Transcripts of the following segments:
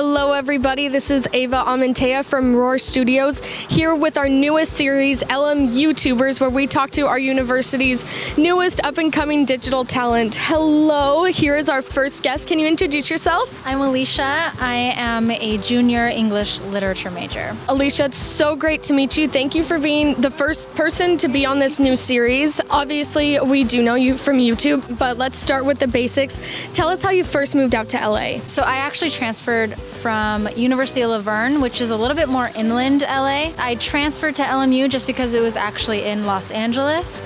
Hello everybody, this is Ava Amantea from Roar Studios, here with our newest series, LMU YouTubers, where we talk to our university's newest up-and-coming digital talent. Hello, here is our first guest. Can you introduce yourself? I'm Alicia. I am a junior English literature major. Alicia, it's so great to meet you. Thank you for being the first person to be on this new series. Obviously, we do know you from YouTube, but let's start with the basics. Tell us how you first moved out to LA. So I actually transferred from University of Laverne, which is a little bit more inland LA. I transferred to LMU just because it was actually in Los Angeles,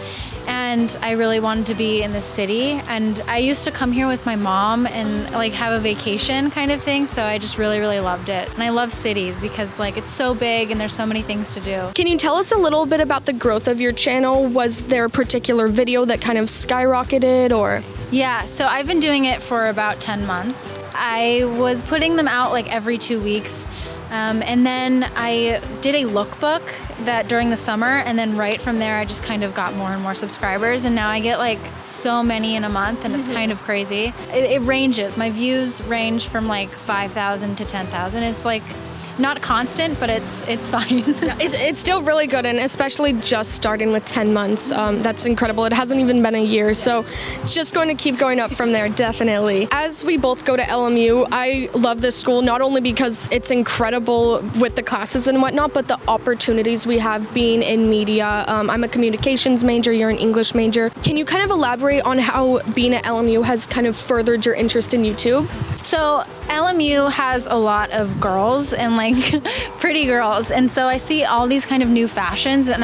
and I really wanted to be in the city. And I used to come here with my mom and like have a vacation kind of thing, so I just really loved it. And I love cities because like it's so big and there's so many things to do. Can you tell us a little bit about the growth of your channel? Was there a particular video that kind of skyrocketed, or? Yeah, so I've been doing it for about 10 months. I was putting them out like every 2 weeks. And then I did a lookbook that during the summer, and then right from there I just kind of got more and more subscribers, and now I get like so many in a month, and it's kind of crazy. It ranges. My views range from like 5,000 to 10,000. It's like not constant, but it's fine. It's still really good, and especially just starting with 10 months. That's incredible. It hasn't even been a year, so it's just going to keep going up from there, definitely. As we both go to LMU, I love this school, not only because it's incredible with the classes and whatnot, but the opportunities we have being in media. I'm a communications major, you're an English major. Can you kind of elaborate on how being at LMU has kind of furthered your interest in YouTube? So LMU has a lot of girls and like pretty girls, and so I see all these kind of new fashions, and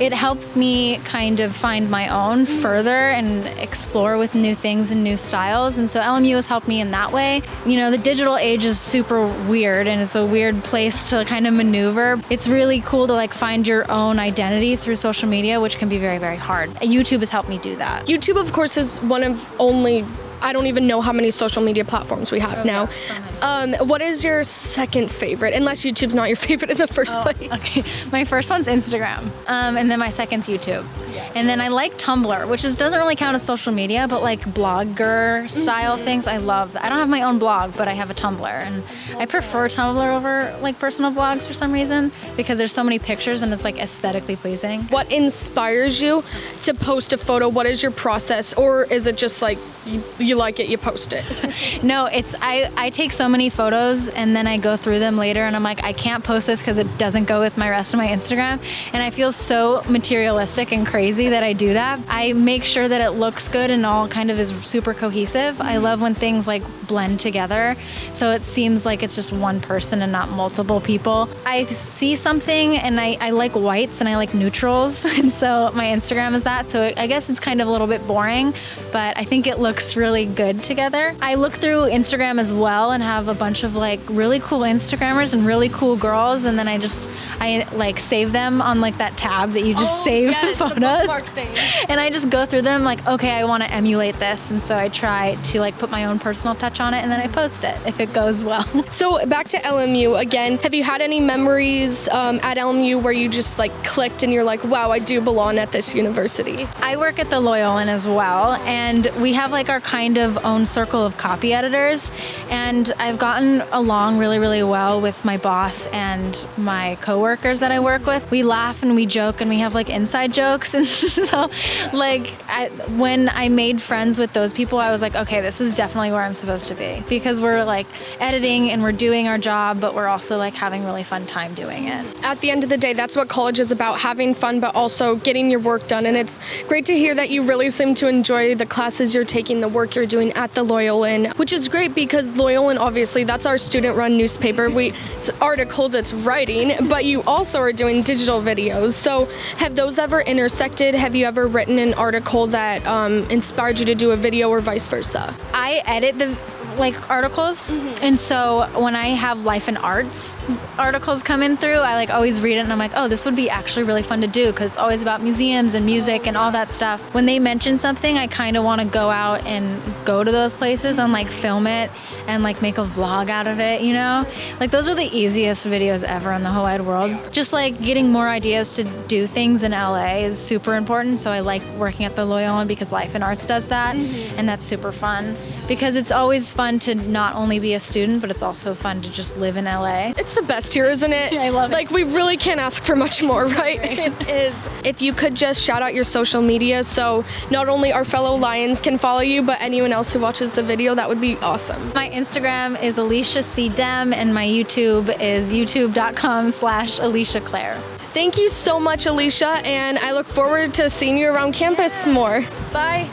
it helps me kind of find my own further and explore with new things and new styles. And so LMU has helped me in that way. You know, the digital age is super weird, and it's a weird place to kind of maneuver. It's really cool to like find your own identity through social media, which can be very hard. YouTube has helped me do that. YouTube, of course, is one of only, I don't even know how many social media platforms we have now. What is your second favorite? Unless YouTube's not your favorite in the first place. Okay, my first one's Instagram, and then my second's YouTube. Yes. And then I like Tumblr, which doesn't really count as social media, but like blogger style things, I love that. I don't have my own blog, but I have a Tumblr, and I prefer Tumblr over like personal blogs for some reason, because there's so many pictures and it's like aesthetically pleasing. What inspires you to post a photo? What is your process? Or is it just like you like it, you post it? No, I take so many photos and then I go through them later and I'm like, I can't post this because it doesn't go with my rest of my Instagram. And I feel so materialistic and crazy that I do that. I make sure that it looks good and all kind of is super cohesive. I love when things like blend together, so it seems like it's just one person and not multiple people. I see something and I like whites and I like neutrals, and so my Instagram is that. So I guess it's kind of a little bit boring, but I think it looks really good together. I look through Instagram as well and have a bunch of like really cool Instagrammers and really cool girls, and then I like save them on like that tab that you just save photos. And I just go through them like, okay, I want to emulate this, and so I try to like put my own personal touch on it, and then I post it if it goes well. So back to LMU again, have you had any memories at LMU where you just like clicked and you're like, wow, I do belong at this university? I work at the Loyolan as well, and we have like our kind of own circle of copy editors, and I've gotten along really well with my boss and my coworkers that I work with. We laugh and we joke and we have like inside jokes, and so like when I made friends with those people, I was like, okay, this is definitely where I'm supposed to be, because we're like editing and we're doing our job, but we're also like having really fun time doing it. At the end of the day, that's what college is about, having fun, but also getting your work done. And it's great to hear that you really seem to enjoy the classes you're taking, the work you're doing at the Loyolan, which is great because Loyolan, obviously, that's our student-run newspaper. It's articles, it's writing, but you also are doing digital videos. So have those ever intersected? Have you ever written an article that inspired you to do a video, or vice versa? I edit the like articles, and so when I have life and arts articles coming through, I like always read it and I'm like, oh, this would be actually really fun to do, because it's always about museums and music and all that stuff. When they mention something, I kind of want to go out and go to those places and like film it and like make a vlog out of it, you know? Like those are the easiest videos ever in the whole wide world. Just like getting more ideas to do things in LA is super important, so I like working at the Loyolan because Life and Arts does that, and that's super fun. because it's always fun to not only be a student, but it's also fun to just live in LA. It's the best here, isn't it? I love it. Like, we really can't ask for much more, right? It is. If you could just shout out your social media so not only our fellow Lions can follow you, but anyone else who watches the video, that would be awesome. My Instagram is Alicia C. Dem, and my YouTube is youtube.com/Alicia Claire. Thank you so much, Alicia, and I look forward to seeing you around campus more. Bye.